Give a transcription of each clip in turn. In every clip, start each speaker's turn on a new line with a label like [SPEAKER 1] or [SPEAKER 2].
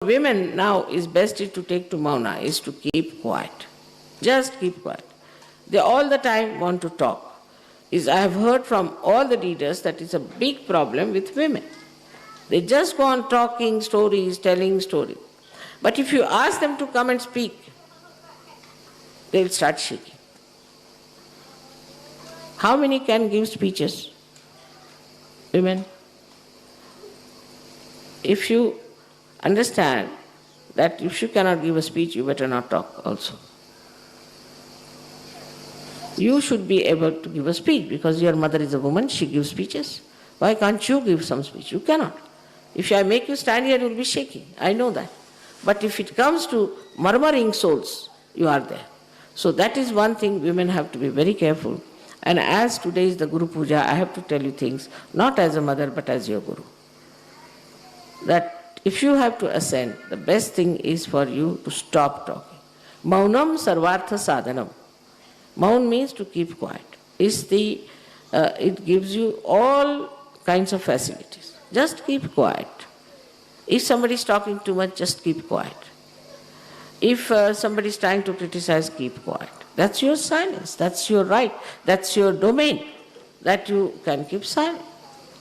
[SPEAKER 1] women now is best is to take to Mauna, is to keep quiet. Just keep quiet. They all the time want to talk. I have heard from all the leaders that it's a big problem with women. They just go on talking stories, telling stories. But if you ask them to come and speak, they will start shaking. How many can give speeches? Women. If you understand that if you cannot give a speech, you better not talk also. You should be able to give a speech because your mother is a woman, she gives speeches. Why can't you give some speech? You cannot. If I make you stand here, you will be shaking. I know that. But if it comes to murmuring souls, you are there. So that is one thing women have to be very careful. And as today is the Guru Puja, I have to tell you things, not as a mother, but as your Guru. That if you have to ascend, the best thing is for you to stop talking. Maunam sarvartha sadhanam. Maun means to keep quiet. It gives you all kinds of facilities. Just keep quiet. If somebody is talking too much, just keep quiet. If somebody is trying to criticize, keep quiet. That's your silence. That's your right. That's your domain. That you can keep silent.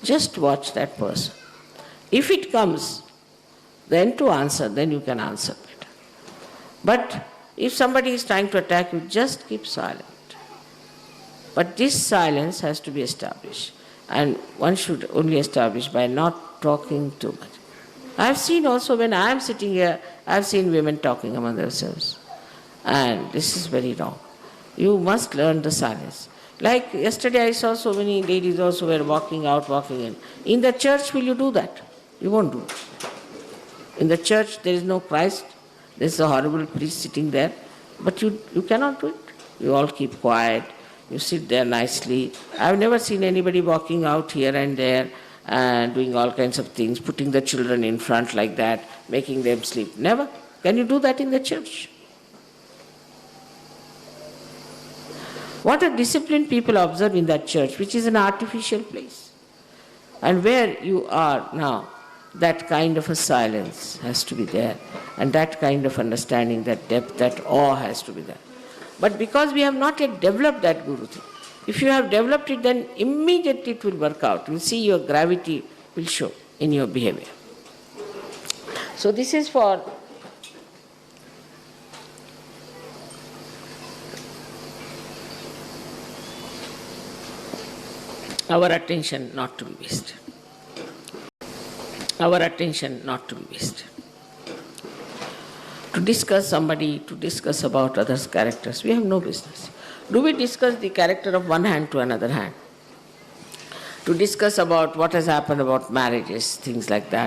[SPEAKER 1] Just watch that person. If it comes then to answer, then you can answer better. But if somebody is trying to attack you, just keep silent. But this silence has to be established. And one should only establish by not talking too much. I have seen also when I am sitting here, I have seen women talking among themselves. And this is very wrong. You must learn the silence. Like yesterday I saw so many ladies also were walking out, walking in. In the church, will you do that? You won't do it. In the church, there is no Christ. There is a horrible priest sitting there. But you cannot do it. You all keep quiet. You sit there nicely. I have never seen anybody walking out here and there and doing all kinds of things, putting the children in front like that, making them sleep. Never. Can you do that in the church? What a disciplined people observe in that church, which is an artificial place. And where you are now, that kind of a silence has to be there. And that kind of understanding, that depth, that awe has to be there. But because we have not yet developed that Guru thing, if you have developed it, then immediately it will work out. You will see your gravity will show in your behavior. So this is for our attention not to be wasted. Our attention not to be wasted. To discuss somebody, to discuss about others' characters, we have no business. Do we discuss the character of one hand to another hand? To discuss about what has happened about marriages, things like that.